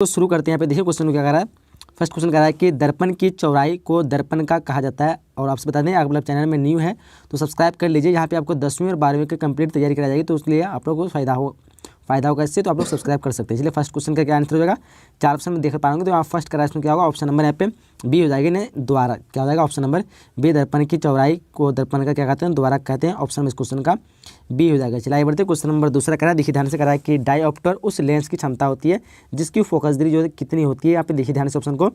तो शुरू करते हैं। यहाँ पे देखिए क्वेश्चन क्या कह रहा है। फर्स्ट क्वेश्चन कह रहा है कि दर्पण की चौड़ाई को दर्पण का कहा जाता है। और आपसे बता दें, अगर मतलब चैनल में न्यू है तो सब्सक्राइब कर लीजिए। यहाँ पे आपको 10वीं और 12वीं की कंप्लीट तैयारी कराई जाएगी, तो इसलिए आप लोगों को फायदा होगा इससे, तो आप लोग सब्सक्राइब कर सकते हैं। इसलिए फर्स्ट क्वेश्चन का क्या आंसर हो जाएगा, 4 ऑप्शन में देख पाएंगे। तो आप फर्स्ट करा इसमें क्या होगा, ऑप्शन नंबर यहाँ पे बी हो जाएगी। नहीं द्वारा क्या हो जाएगा, ऑप्शन नंबर बी। दर्पण की चौड़ाई को दर्पण का क्या कहते हैं, द्वारा कहते हैं। ऑप्शन में इस क्वेश्चन का बी हो जाएगा। चलिए बढ़ते क्वेश्चन नंबर दूसरा करा। देखिए ध्यान से करा है कि डायऑप्टर उस लेंस की क्षमता होती है जिसकी फोकस दूरी जो है कितनी होती है। यहाँ पे देखिए ध्यान से ऑप्शन को,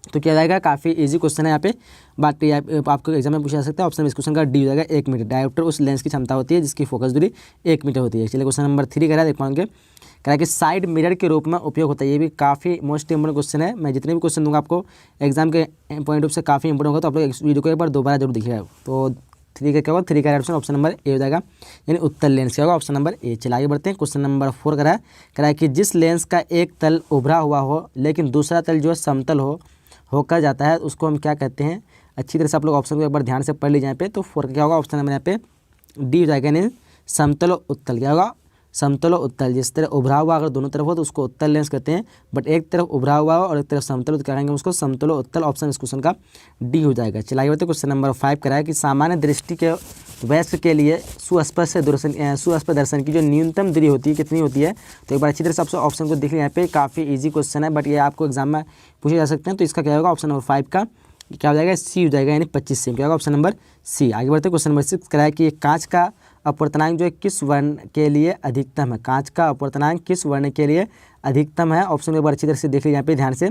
तो क्या जाएगा, काफ़ी इजी क्वेश्चन है। यहाँ पे बात आपको एग्जाम में पूछा जा सकता है। ऑप्शन इस क्वेश्चन का डी हो जाएगा, 1 मीटर। डायोप्टर उस लेंस की क्षमता होती है जिसकी फोकस दूरी 1 मीटर होती है। चलिए क्वेश्चन नंबर 3 करा, देख पाएंगे कह रहा है कि साइड मिरर के रूप में उपयोग होता है। ये भी काफ़ी मोस्ट इंपोर्टेंट क्वेश्चन है। मैं जितने भी क्वेश्चन दूंगा आपको एग्जाम के पॉइंट ऑफ से काफ़ी इंपोर्टेंट होगा, तो आप लोग इस वीडियो को एक बार दोबारा जरूर देखिएगा। तो 3 का क्या होगा, 3 का ऑप्शन नंबर ए हो जाएगा, यानी उत्तर लेंस क्या होगा, ऑप्शन नंबर ए। चलिए आगे बढ़ते हैं। क्वेश्चन नंबर 4 करा है कि जिस लेंस का एक तल उभरा हुआ हो लेकिन दूसरा तल जो समतल होकर जाता है उसको हम क्या कहते हैं। अच्छी तरह से आप लोग ऑप्शन को एक बार ध्यान से पढ़ लीजिए। यहाँ पे तो 4 का क्या होगा, ऑप्शन नंबर यहाँ पे डी हो जाएगा, यानी समतल उत्तल। क्या होगा, समतल उत्तल। जिस तरह उभरा हुआ अगर दोनों तरफ हो तो उसको उत्तल लेंस कहते हैं, बट एक तरफ उभरा हुआ हो और एक तरफ समतल तो क्या कहेंगे उसको समतल उत्तल। ऑप्शन इस क्वेश्चन का डी हो जाएगा। चलिए बढ़ते क्वेश्चन नंबर 5 करा है कि सामान्य दृष्टि के वयस्क के लिए सुस्पष्ट दर्शन की जो न्यूनतम दूरी होती है कितनी होती है। तो एक बार अच्छी तरह से आप ऑप्शन को देख लिया। यहाँ पे काफ़ी इजी क्वेश्चन है, बट ये आपको एग्जाम में पूछे जा सकते हैं। तो इसका क्या होगा, ऑप्शन नंबर 5 का क्या हो जाएगा, सी हो जाएगा, यानी 25 सेमी। क्या होगा, ऑप्शन नंबर सी। आगे बढ़ते क्वेश्चन नंबर 6 कराया कि कांच का अपवर्तनांक जो है किस वर्ण के लिए अधिकतम है। कांच का अपवर्तनांक किस वर्ण के लिए अधिकतम है। ऑप्शन एक बार अच्छी तरह से देख लीजिए यहाँ पे ध्यान से।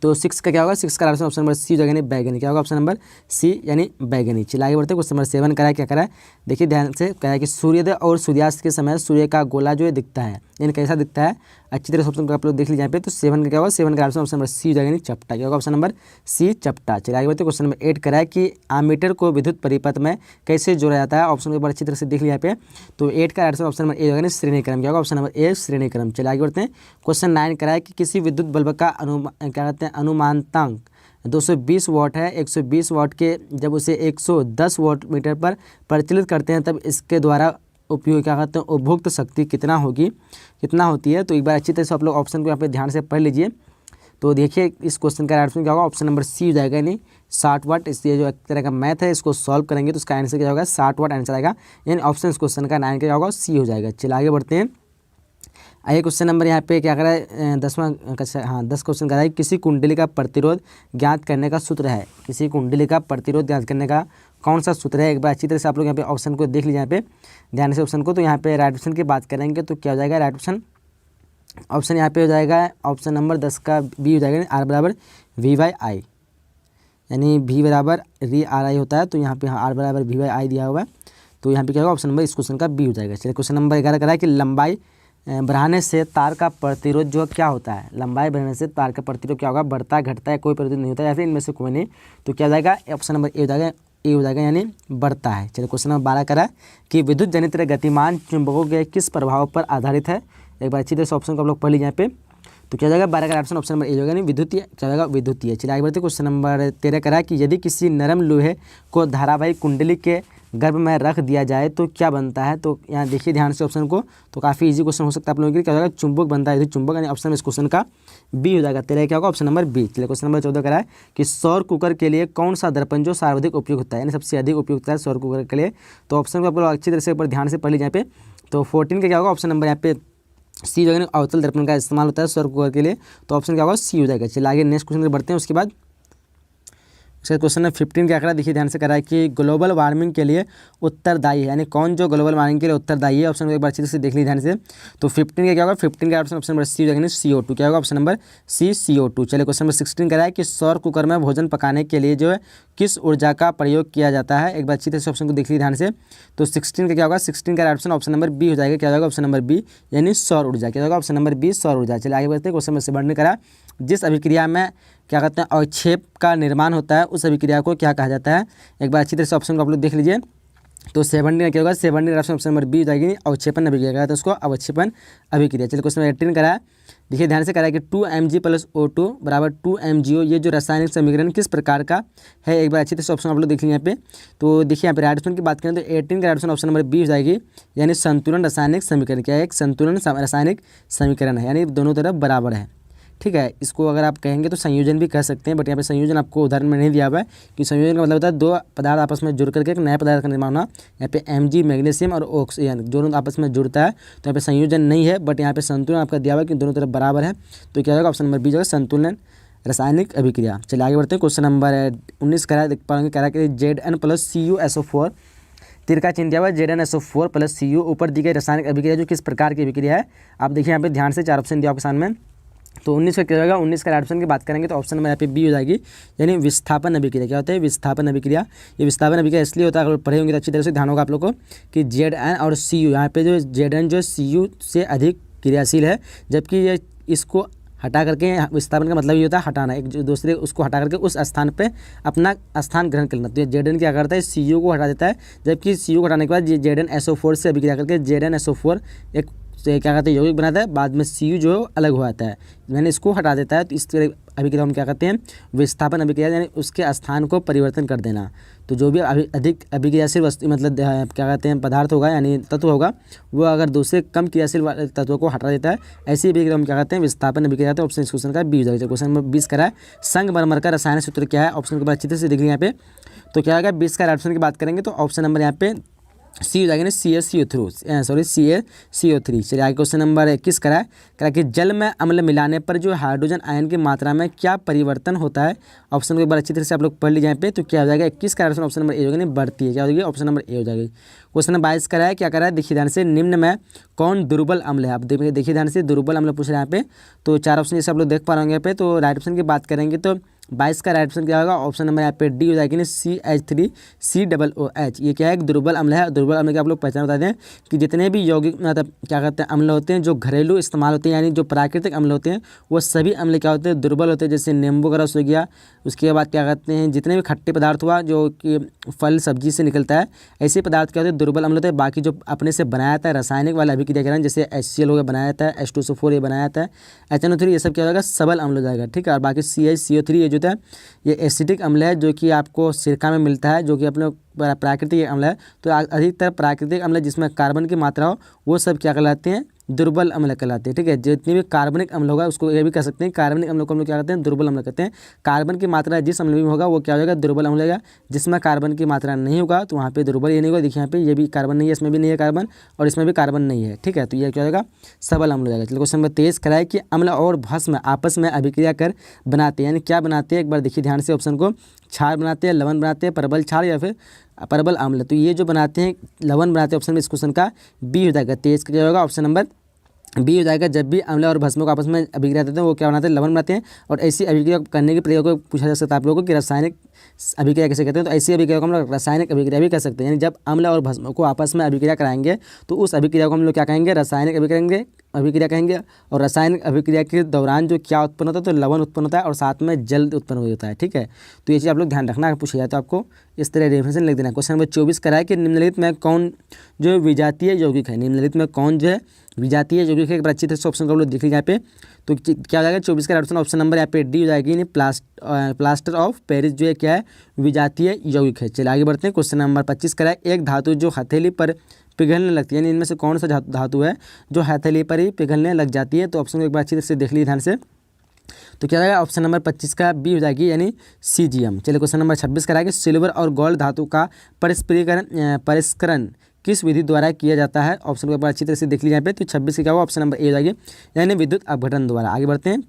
तो 6 का क्या होगा, 6 का ऑप्शन नंबर सी हो जाएगा, यानी बैगनी। क्या होगा, ऑप्शन नंबर सी, यानी बैगनी। चलिए आगे बढ़ते क्वेश्चन नंबर 7 करा है, क्या करा है देखिए ध्यान से। कहा है कि सूर्योदय और सूर्यास्त के समय सूर्य का गोला जो है दिखता है, यानी कैसा दिखता है। अच्छी तरह से ऑप्शन को आप लोग देख लीजिए यहाँ पे। तो 7 का क्या होगा, 7 का ऑप्शन नंबर सी हो जाएगा, यानी चपटा। क्या होगा, ऑप्शन नंबर सी, चपटा। चलिए आगे बढ़ते क्वेश्चन नंबर 8 करा है कि आमीटर को विद्युत परिपथ में कैसे जोड़ा जाता है। ऑप्शन को एक बार अच्छी तरह से देख लिया यहाँ पे। तो 8 का ऑप्शन नंबर ए होगा, श्रेणी क्रम। क्या होगा, ऑप्शन नंबर ए, श्रेणी क्रम। चलिए आगे बढ़ते हैं क्वेश्चन 9 करा है कि किसी विद्युत बल्ब का क्या कहते हैं अनुमानतांक 220 वाट है। 120 वाट के जब उसे 110 वाट मीटर पर प्रचलित करते हैं तब इसके द्वारा उपयोग क्या कहते हैं उपभोक्त शक्ति कितना होती है। तो एक बार अच्छी तरह से आप लोग ऑप्शन को यहाँ पे ध्यान से पढ़ लीजिए। तो देखिए इस क्वेश्चन का आंसर क्या होगा, ऑप्शन नंबर सी हो जाएगा, यानी 60 वाट। इसलिए जो एक तरह का मैथ है इसको सॉल्व करेंगे तो इसका आंसर क्या होगा, 60 वाट आंसर आएगा, यानी ऑप्शन इस क्वेश्चन का 9 क्या होगा, सी हो जाएगा। चलिए आगे बढ़ते हैं। आइए क्वेश्चन नंबर यहाँ पे क्या करा है, 10वां हाँ 10 क्वेश्चन करा है किसी कुंडली का प्रतिरोध ज्ञात करने का सूत्र है। किसी कुंडली का प्रतिरोध ज्ञात करने का कौन सा सूत्र है। एक बार अच्छी तरह से आप लोग यहाँ पे ऑप्शन को देख लीजिए यहाँ पे ध्यान से ऑप्शन को। तो यहाँ पे राइट ऑप्शन की बात करेंगे तो क्या हो जाएगा, राइट ऑप्शन यहाँ पे हो जाएगा ऑप्शन नंबर 10 का बी हो जाएगा, आर बराबर V/I, यानी V बराबर RI होता है। तो यहाँ पे आर बराबर V/I दिया हुआ है। तो यहाँ पे क्या होगा, ऑप्शन नंबर इस क्वेश्चन का बी हो जाएगा। चलिए क्वेश्चन नंबर 11 करा है कि लंबाई बढ़ाने से तार का प्रतिरोध जो क्या होता है। लंबाई बढ़ाने से तार का प्रतिरोध क्या होगा, बढ़ता घटता है, कोई प्रतिरोध नहीं होता है, या फिर इनमें से कोई नहीं। तो क्या हो जाएगा, ऑप्शन नंबर ए हो जाएगा, यानी बढ़ता है। चलिए क्वेश्चन नंबर 12 करा कि विद्युत जनित गतिमान चुंबकों के किस प्रभाव पर आधारित है। एक बार अच्छी तरह से ऑप्शन को आप लोग पढ़ लीजिए यहाँ पे। तो क्या जाएगा, 12 का ऑप्शन नंबर ए होगा, यानी विद्युतीय। क्या होगा, विद्युतीय। चलिए आगे बढ़ते क्वेश्चन नंबर 13 करा कि यदि किसी नरम लोहे को धारावाहिक कुंडली के गर्भ में रख दिया जाए तो क्या बनता है। तो यहाँ देखिए ध्यान से ऑप्शन को, तो काफ़ी इजी क्वेश्चन हो सकता है आप लोगों के लिए। क्या होगा, चुंबक बनता है, यदि चुंबक, यानी ऑप्शन इस क्वेश्चन का बी हो जाएगा। 13 क्या होगा, ऑप्शन नंबर बी। चलिए क्वेश्चन नंबर 14 करा है कि सौर कुकर के लिए कौन सा दर्पण जो सर्वाधिक उपयोग होता है, यानी सबसे अधिक उपयुक्त है सौर कुकर के लिए। तो ऑप्शन को आप लोग अच्छी तरह से ऊपर ध्यान से पढ़ लीजिए यहाँ पे। तो 14 का क्या होगा, ऑप्शन नंबर यहाँ पे सी जो है, अवतल दर्पण का इस्तेमाल होता है सौर कुकर के लिए। तो ऑप्शन क्या होगा, सी हो जाएगा। चलिए आगे नेक्स्ट क्वेश्चन बढ़ते हैं। उसके बाद क्वेश्चन नंबर 15 क्या करा देखिए ध्यान से करा है कि ग्लोबल वार्मिंग के लिए उत्तरदायी है, यानी कौन जो ग्लोबल वार्मिंग के लिए उत्तरदायी है। ऑप्शन को एक बार अच्छी तरह से देख लीजिए ध्यान से। तो 15 का क्या होगा, 15 का ऑप्शन नंबर सी हो जाएगा, CO2। क्या होगा, ऑप्शन नंबर सी, CO2। चलिए क्वेश्चन नंबर 16 करा है कि सौर कुकर में भोजन पकाने के लिए जो है किस ऊर्जा का प्रयोग किया जाता है। एक बार अच्छी तरह से ऑप्शन को देख लीजिए ध्यान से। तो 16 का क्या होगा, 16 का ऑप्शन नंबर बी हो जाएगा। क्या होगा, ऑप्शन नंबर बी, यानी सौर ऊर्जा। क्या होगा, ऑप्शन नंबर बी, सौर ऊर्जा। चलिए आगे बढ़ते हैं क्वेश्चन नंबर 17 करा जिस अभिक्रिया में क्या कहते हैं अवक्षेप का निर्माण होता है उस अभिक्रिया को क्या कहा जाता है। एक बार अच्छी तरह से ऑप्शन को आप लोग देख लीजिए। तो 17 क्या होगा, 17 ऑप्शन नंबर बी हो जाएगी, अवक्षेपण अभिक्रिया कहते हैं उसको, अवक्षेपण अभिक्रिया। चलिए क्वेश्चन नंबर 18 करा है देखिए ध्यान से करा है कि 2Mg + O2 = 2MgO, ये जो रासायनिक समीकरण किस प्रकार का है। एक बार अच्छी तरह से ऑप्शन आप लोग देख लीजिए यहाँ पे। तो देखिए यहाँ पे राइट ऑप्शन की बात करें तो 18 का ऑप्शन नंबर बी हो जाएगी, यानी संतुलन रासायनिक समीकरण। क्या है, एक संतुलन रासायनिक समीकरण है, यानी दोनों तरफ बराबर है। ठीक है। इसको अगर आप कहेंगे तो संयोजन भी कह सकते हैं, बट यहाँ पे संयोजन आपको उदाहरण में नहीं दिया हुआ है कि संयोजन का मतलब होता है दो पदार्थ आपस में जुड़ करके एक नए पदार्थ का निर्माण होना। यहाँ पे Mg मैग्नीशियम और ऑक्सीजन दोनों आपस में जुड़ता है, तो यहाँ पे संयोजन नहीं है, बट यहाँ पे संतुलन आपका दिया हुआ है कि दोनों तरफ बराबर है। तो क्या होगा, ऑप्शन नंबर बी जो है संतुलन रासायनिक अभिक्रिया। चलिए आगे बढ़ते हैं। क्वेश्चन नंबर 19 कह रहा है, देख पाएंगे कह रहा है कि Zn + CuSO4 तीर का चिन्ह दिया हुआ है ZnSO4 + Cu ऊपर दी गई रासायनिक अभिक्रिया जो किस प्रकार की अभिक्रिया है। आप देखिए यहाँ पे ध्यान से 4 ऑप्शन दिया आपके सामने। तो 19 का क्या होगा, 19 का ऑप्शन की बात करेंगे तो ऑप्शन नंबर यहाँ पे बी हो जाएगी, यानी विस्थापन अभिक्रिया। क्या होता है विस्थापन अभिक्रिया। ये विस्थापन अभिक्रिया इसलिए होता है, अगर पढ़े होंगे तो अच्छी तरह से ध्यान होगा आप लोग को कि Zn और Cu यहाँ पे जो Zn जो Cu से अधिक क्रियाशील है, जबकि ये इसको हटा करके विस्थापन का मतलब ये होता है हटाना, एक जो दूसरे उसको हटा करके उस स्थान पे अपना स्थान ग्रहण करना। तो ये Zn क्या करता है, Cu को हटा देता है, जबकि Cu को हटाने के बाद ZnSO4 से अभिक्रिया करके ZnSO4 एक से क्या कहते हैं यौगिक बनाता है, बाद में Cu जो अलग हो जाता है, यानी इसको हटा देता है। तो इस तरह अभिक्रिया हम क्या कहते हैं विस्थापन अभिक्रिया, यानी उसके स्थान को परिवर्तन कर देना। तो जो भी अधिक अभिक्रियाशील वस्तु मतलब क्या कहते हैं पदार्थ होगा यानी तत्व होगा, वो अगर दूसरे कम क्रियाशील तत्वों को हटा देता है, ऐसी अभिक्रिया हम क्या कहते हैं विस्थापन अभिक्रिया। तो ऑप्शन इस क्वेश्चन का बी हो जाएगा। क्वेश्चन नंबर 20 करा है संगमरमर का रासायनिक सूत्र क्या है। ऑप्शन के बाद अच्छी तरह से देख लीजिए यहाँ पे। तो क्या होगा 20 का ऑप्शन की बात करेंगे तो ऑप्शन नंबर यहाँ पे सी हो जाएगा ना CaCO3। चलिए आगे क्वेश्चन नंबर 21 करा है कि जल में अम्ल मिलाने पर जो हाइड्रोजन आयन की मात्रा में क्या परिवर्तन होता है। ऑप्शन को एक बार अच्छी तरह से आप लोग पढ़ लीजिए यहाँ पे। तो क्या हो जाएगा 21 का ऑप्शन नंबर ए हो जाएगा, बढ़ती है। क्या हो जाएगी ऑप्शन नंबर ए हो जाएगी। क्वेश्चन नंबर 22 करा है, क्या करा है देखिए ध्यान से, निम्न में कौन दुर्बल अम्ल है। आप देखिए ध्यान से, दुर्बल अम्ल पूछ रहे हैं यहाँ पे। तो 4 ऑप्शन जैसे आप लोग देख पा रहे होंगे यहाँ पे। तो राइट ऑप्शन की बात करेंगे तो 22 का राइट ऑप्शन क्या होगा, ऑप्शन नंबर यहाँ पे डी हो जाएगी ना CH3COOH। ये क्या है एक दुर्बल अम्ल है। दुर्बल अम्ल के आप लोग पहचान बता दें कि जितने भी यौगिक मतलब क्या कहते हैं अम्ल होते हैं जो घरेलू इस्तेमाल होते हैं, यानी जो प्राकृतिक अम्ल होते हैं, वो सभी अम्ल क्या होते हैं दुर्बल होते हैं। जैसे नींबू का रस हो गया, उसके बाद क्या कहते हैं जितने भी खट्टे पदार्थ हुआ जो कि फल सब्जी से निकलता है, ऐसे पदार्थ क्या होते हैं दुर्बल अम्ल होते हैं। बाकी जो अपने से बनाया जाता है रासायनिक वाला अभिक्रिया के कारण, जैसे HCl हो गया बनाया जाता है, H2SO4 ये बनाया जाता है, HNO3 ये सब क्या होगा सबल अम्ल हो जाएगा, ठीक है। और बाकी CH CO3 ये जो है ये एसिडिक अम्ल है जो कि आपको सिरका में मिलता है, जो कि अपने प्राकृतिक अम्ल है। तो अधिकतर प्राकृतिक अम्ल जिसमें कार्बन की मात्रा हो वो सब क्या कहलाते हैं दुर्बल अम्ल कहलाते हैं, ठीक है। जितनी भी कार्बनिक अम्ल होगा उसको ये भी कह सकते हैं कार्बनिक अम्ल को हम लोग क्या कहते हैं दुर्बल अम्ल कहते हैं। कार्बन की मात्रा जिस अम्ल में होगा वो क्या हो जाएगा दुर्बल अम्ल होगा, जिसमें कार्बन की मात्रा नहीं होगा तो वहाँ पे दुर्बल ये नहीं होगा। देखिए यहाँ पे ये भी कार्बन नहीं है, इसमें भी नहीं है कार्बन और इसमें भी कार्बन नहीं है, ठीक है। तो ये क्या हो जाएगा सबल अम्ल हो जाएगा। चलिए क्वेश्चन नंबर 23 कराए कि अम्ल और भस्म आपस में अभिक्रिया कर बनाते हैं, यानी क्या बनाते हैं एक बार देखिए ध्यान से ऑप्शन को, क्षार बनाते हैं, लवण बनाते हैं, परबल क्षार या फिर परबल अम्ल। तो ये जो बनाते हैं लवण बनाते हैं, ऑप्शन में इस क्वेश्चन का बी हो जाएगा। 23 का क्या होगा ऑप्शन नंबर बी हो जाएगा। जब भी अम्ल और भस्मों को आपस में अभिक्रिया देते हैं वो क्या बनाते हैं लवण बनाते हैं। और ऐसी अभिक्रिया करने की प्रक्रिया को पूछा जा सकता है आप लोगों को कि रासायनिक अभिक्रिया कैसे कहते हैं। तो ऐसी अभिक्रिया को हम लोग रासायनिक अभिक्रिया भी कह सकते हैं, यानी जब अम्ल और भस्मों को आपस में अभिक्रिया कराएंगे तो उस अभिक्रिया को हम लोग क्या कहेंगे रासायनिक अभिक्रिया कहेंगे। और रासायनिक अभिक्रिया के दौरान जो क्या उत्पन्न होता है तो लवण उत्पन्न होता है और साथ में जल उत्पन्न होता है, ठीक है। तो ये चीज़ आप लोग ध्यान रखना, पूछा जाए तो आपको इस तरह रेफरेंस लिख देना। क्वेश्चन नंबर 24 कराए कि निम्नलिखित में कौन जो विजातीय यौगिक है, निम्नलिखित में कौन जो है विजातीय यौगिक है। एक बार अच्छी तरह से ऑप्शन को लोग देख लीजिए यहाँ पे। तो क्या हो जाएगा 24 का ऑप्शन नंबर यहाँ पे डी हो जाएगी, प्लास्टर ऑफ पेरिस जो है क्या है विजातीय यौगिक है। चलिए आगे बढ़ते हैं। क्वेश्चन नंबर 25 कराए एक धातु जो हथेली पर पिघलने लगती है, यानी इनमें से कौन सा धातु है जो हथेली पर ही पिघलने लग जाती है। तो ऑप्शन को एक बार अच्छी तरह से देख लीजिए ध्यान से। तो क्या रहेगा ऑप्शन नंबर 25 का बी हो जाएगी, यानी CgM। चलिए क्वेश्चन नंबर 26 कराएगा सिल्वर और गोल्ड धातु का परिष्करण किस विधि द्वारा किया जाता है। ऑप्शन को एक बार अच्छी तरह से देख लीजिए यहाँ पे। तो 26 क्या होगा ऑप्शन नंबर ए हो जाएगी, यानी विद्युत अपघटन द्वारा। आगे बढ़ते हैं।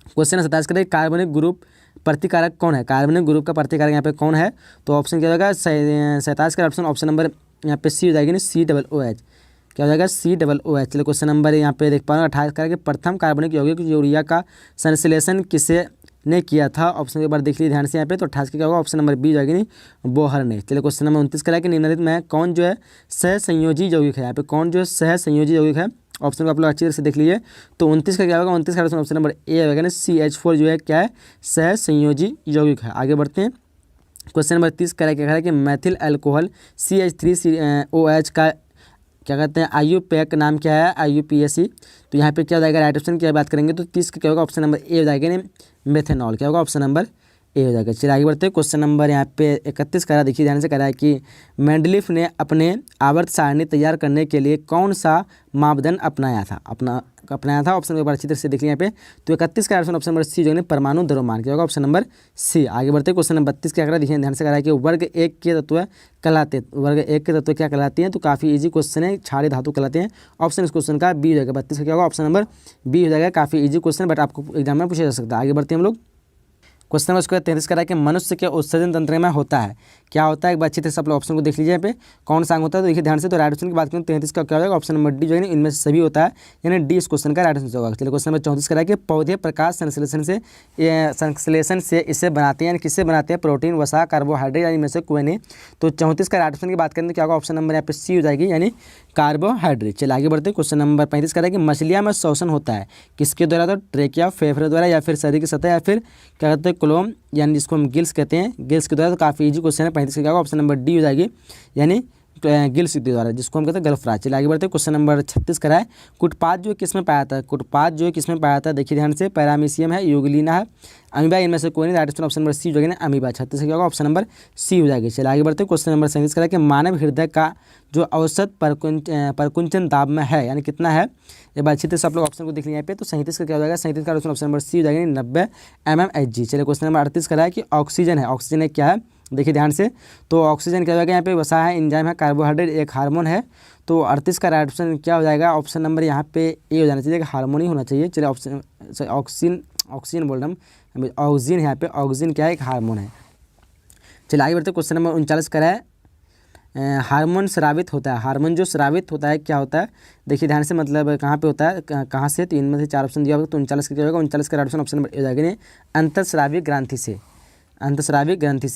क्वेश्चन 27 करेंगे कार्बनिक ग्रुप प्रतिकारक कौन है। कार्बनिक ग्रुप का प्रतिकारक यहाँ पे कौन है। तो ऑप्शन क्या होगा 27 का ऑप्शन नंबर यहाँ पे सी हो जाएगी ना COOH। क्या हो जाएगा COOH। चलिए क्वेश्चन नंबर यहाँ पे देख पा रहे हैं 28 का प्रथम कार्बनिक यौगिक यूरिया का संश्लेषण किसे ने किया था। ऑप्शन एक बार देख लीजिए ध्यान से यहाँ पे। तो 28 क्या होगा ऑप्शन नंबर बी जाएगी नहीं बोहर ने। चलिए क्वेश्चन नंबर 29 करा कि निम्नलिखित में कौन जो है सहसंयोजी यौगिक है। यहाँ पे कौन जो है सहसंयोजी यौगिक है। ऑप्शन को आप लोग अच्छी तरह से देख लीजिए। तो 29 का क्या होगा 29 का ऑप्शन नंबर ए होगा ना CH4 जो है क्या है सहसंयोजी यौगिक है। आगे बढ़ते हैं। क्वेश्चन नंबर 30 करा क्या है कि मैथिल अल्कोहल CH3OH का क्या कहते हैं IUPAC नाम क्या है IUPAC। तो यहाँ पे क्या हो जाएगा राइट ऑप्शन की बात करेंगे तो 30 का क्या होगा ऑप्शन नंबर ए हो जाएगा नहीं मेथेनॉल। क्या होगा ऑप्शन नंबर ए हो जाएगा। चलिए आगे बढ़ते हैं। क्वेश्चन नंबर यहाँ पे 31 करा, देखिए ध्यान से करा है कि मेंडलीफ ने अपने आवर्त सारणी तैयार करने के लिए कौन सा मापदंड अपनाया था। ऑप्शन एक बार अच्छी तरह से देखिए यहाँ पे। तो 31 का ऑप्शन नंबर सी जो है परमाणु द्रव्यमान क्या होगा, ऑप्शन नंबर सी। आगे बढ़ते हैं। क्वेश्चन नंबर 32 क्या करा, देखिए ध्यान से करा है कि वर्ग एक के तत्व क्या कहलाते हैं। तो काफ़ी इजी क्वेश्चन है, क्षारीय धातु कहलाते हैं। ऑप्शन इस क्वेश्चन का बी हो जाएगा। 32 का क्या होगा, ऑप्शन नंबर बी हो जाएगा। काफ़ी इजी क्वेश्चन, बट आपको एग्जाम में पूछा जा सकता है। आगे बढ़ते हैं हम लोग। क्वेश्चन नंबर 33 करा कि मनुष्य के उत्सर्जन तंत्र में होता है, क्या होता है। एक बार अच्छी तरह से आप लोग ऑप्शन को देख लीजिए यहाँ पे कौन सा अंग होता है। तो देखिए ध्यान से, तो राइट ऑप्शन की बात करें 33 का क्या हो जाएगा, ऑप्शन नंबर डी जो है इनमें से सभी होता है, यानी डी इस क्वेश्चन का राइट आंसर होगा। चलिए क्वेश्चन नंबर 34 करा कि पौधे प्रकाश संश्लेषण से इसे बनाते हैं, यानी किससे बनाते हैं, प्रोटीन, वसा, कार्बोहाइड्रेट, यानी इनमें से कोई नहीं। तो 34 का राइट ऑप्शन की बात करें तो क्या होगा, ऑप्शन नंबर यहाँ पे सी हो जाएगी, यानी कार्बोहाइड्रेट। चलिए आगे बढ़ते हैं। क्वेश्चन नंबर 35 करा कि मछलियाँ में श्वसन होता है किसके द्वारा, तो ट्रेकिया, फेफड़े द्वारा, या फिर शरीर की सतह, या फिर क्या कहते हैं कोलोम, यानी जिसको हम गिल्स कहते हैं, गिल्स के द्वारा। तो काफ़ी इजी क्वेश्चन है। 35 का क्या होगा, ऑप्शन नंबर डी हो जाएगी, यानी गिल्स के द्वारा, जिसको हम कहते हैं गलफ्राज। चलिए आगे बढ़ते हैं। क्वेश्चन नंबर 36 करा है कुटपाद जो किस में पाया था, देखिए ध्यान से, पैरामीशियम है, यूग्लिना है, अमीबा, इनमें से कोई नहीं। राइट ऑप्शन नंबर सी हो जाएगा, अमीबा। 36 का क्या होगा, ऑप्शन नंबर सी हो जाएगी। चलिए आगे बढ़ते हैं। क्वेश्चन नंबर 37 करा कि मानव हृदय का जो औसत परकुंचन दाब में है, यानी कितना है। एक बार अच्छी तरह से आप लोग ऑप्शन को देख लिया यहाँ पे। तो 37 का क्या हो जाएगा, 37 का ऑप्शन नंबर सी हो जाएगा, 90 mmHg। चलिए क्वेश्चन नंबर 38 करा है कि ऑक्सीजन है क्या है, देखिए ध्यान से। तो ऑक्सीजन क्या हो जाएगा, यहाँ पे वसा है, एंजाइम है, कार्बोहाइड्रेट, एक हार्मोन है। तो 38 का राइट ऑप्शन क्या हो जाएगा, ऑप्शन नंबर यहाँ पे ए हो जाना चाहिए, हार्मोन ही होना चाहिए। चलिए ऑक्सीजन बोल रहा हूँ, ऑक्सीजन यहाँ पे, ऑक्सीजन क्या है, एक हार्मोन है। चलिए आगे बढ़ते। क्वेश्चन नंबर 39 करा है हार्मोन स्रावित होता है, हार्मोन जो स्रावित होता है क्या होता है, देखिए ध्यान से, मतलब कहाँ पे होता है, कहाँ से। तो इनमें से 4 ऑप्शन दिया होगा। तो 39 का क्या होगा, 39 का राइट ऑप्शन नंबर ए हो जाएगा, अंतःस्रावी ग्रंथि से।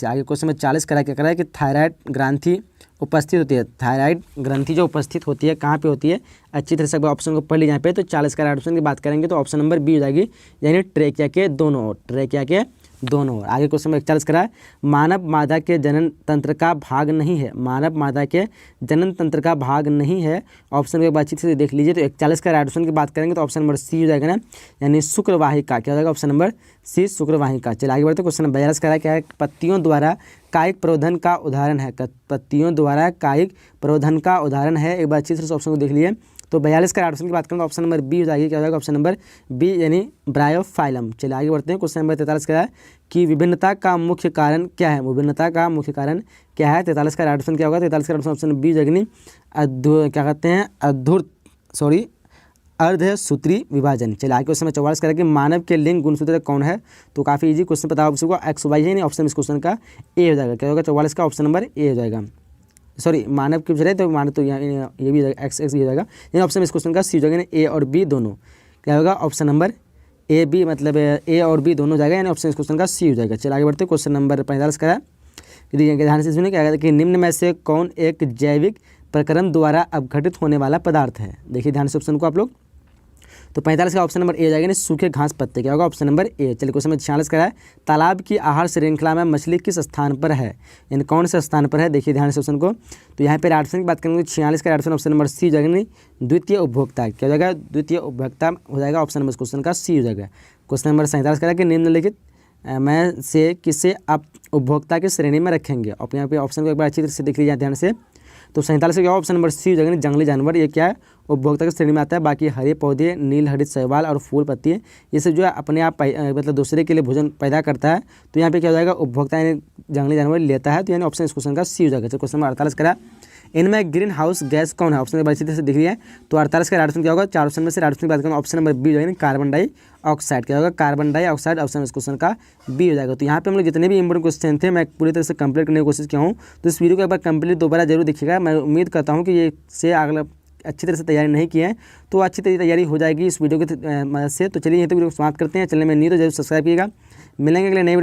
आगे क्वेश्चन में 40 करा क्या करा है कि थायराइड ग्रंथि उपस्थित होती है, थायराइड ग्रंथि जो उपस्थित होती है कहाँ पे होती है, अच्छी तरह से ऑप्शन को पढ़ लीजिए यहाँ पे। तो 40 का राइट ऑप्शन की बात करेंगे तो ऑप्शन नंबर बी हो जाएगी, यानी ट्रेकिया के दोनों ओर। आगे क्वेश्चन में 41 करा है मानव मादा के जनन तंत्र का भाग नहीं है, ऑप्शन को एक बार अच्छी से देख लीजिए। तो 41 का राइट ऑप्शन की बात करेंगे तो ऑप्शन नंबर सी हो जाएगा ना, यानी शुक्रवाहिका, क्या हो जाएगा, ऑप्शन नंबर सी, शुक्रवाहिका। चलिए आगे बढ़ते। क्वेश्चन नंबर 42 करा क्या है पत्तियों द्वारा कायिक प्रवर्धन का उदाहरण है, एक बार अच्छी तरह से ऑप्शन को देख लिए। तो 42 का राइट ऑप्शन की बात करें तो ऑप्शन नंबर बी हो जाएगी, क्या हो जाएगा, ऑप्शन नंबर बी, यानी ब्रायोफाइलम। चलिए आगे बढ़ते हैं। क्वेश्चन नंबर 43 का है कि विभिन्नता का मुख्य कारण क्या है, 43 का राइट ऑप्शन क्या होगा, 43 का ऑप्शन बी जगनी अर्धसूत्री विभाजन। चलिए आगे क्वेश्चन में 44 करें कि मानव के लिंग गुणसूत्र कौन है। तो काफ़ी इजी क्वेश्चन पता होगा आपको, एक्स वाई है, नहीं ऑप्शन इस क्वेश्चन का ए हो जाएगा, क्या होगा, 44 का ऑप्शन नंबर ए हो जाएगा। सॉरी मानव की पूछ रहे तो मानव, तो ये भी एक्स भी हो जाएगा, यानी ऑप्शन इस क्वेश्चन का सी हो जाएगा, ए और बी दोनों, क्या होगा, ऑप्शन नंबर ए बी, मतलब ए और बी दोनों जाएगा, यानी ऑप्शन इस क्वेश्चन का सी हो जाएगा। चलिए आगे बढ़ते। क्वेश्चन नंबर 45 का ध्यान से सुनिए, क्या कहता है कि निम्न में से कौन एक जैविक प्रक्रम द्वारा अपघटित होने वाला पदार्थ है। देखिए ध्यान से ऑप्शन को आप लोग। तो 45 का ऑप्शन नंबर ए हो जाएगा, सूखे घास पत्ते, क्या होगा, ऑप्शन नंबर ए। चलिए क्वेश्चन नंबर 46 का है तालाब की आहार श्रृंखला में मछली किस स्थान पर है, यानी कौन से स्थान पर है, देखिए ध्यान से ऑप्शन को। तो यहाँ पे राइट ऑप्शन की बात करेंगे 46 का राइट ऑप्शन नंबर सी हो जाएगा, द्वितीय उपभोक्ता, क्या हो जाएगा, द्वितीय उपभोक्ता हो जाएगा, ऑप्शन नंबर क्वेश्चन का सी हो जाएगा। क्वेश्चन नंबर 47 का है कि निम्नलिखित में से किसे आप उपभोक्ता की श्रेणी में रखेंगे, और यहाँ पे ऑप्शन को एक बार अच्छी तरह से देख लीजिए ध्यान से। तो 47 का ऑप्शन नंबर सी हो जाएगा, जंगली जानवर, ये क्या है, उपभोक्ता की श्रेणी में आता है। बाकी हरे पौधे, नील हरित शैवाल और फूल पत्ती, ये सब जो है अपने आप मतलब दूसरे के लिए भोजन पैदा करता है। तो यहाँ पे क्या हो जाएगा, उपभोक्ता यानी जंगली जानवर लेता है, तो यानी ऑप्शन इस क्वेश्चन का सी हो जाएगा। क्वेश्चन नंबर 48 करा इनमें ग्रीन हाउस गैस कौन है, ऑप्शन नंबर अच्छी तरह से दिख लिया है। तो 48 का राइट ऑप्शन क्या होगा, 4 ऑप्शन में से राइट ऑप्शन की बात करें ऑप्शन नंबर बी हो जाएगा, कार्बन डाइऑक्साइड, क्या होगा, कार्बन डाइऑक्साइड, ऑप्शन इस क्वेश्चन का बी हो जाएगा। तो यहाँ पे हम लोग जितने भी इंपोर्टेंट क्वेश्चन थे मैं पूरी तरह से कंप्लीट करने की कोशिश किया हूँ। तो इस वीडियो को एक बार कंप्लीट दोबारा जरूर देखिएगा। मैं उम्मीद करता हूँ कि ये से अगला अच्छी तरह से तैयारी नहीं की है तो अच्छी तरह तैयारी हो जाएगी इस वीडियो की मदद से। तो चलिए यहीं तक वीडियो को समाप्त करते हैं। चैनल में नहीं तो जरूर सब्सक्राइब कीजिएगा। मिलेंगे अगले नए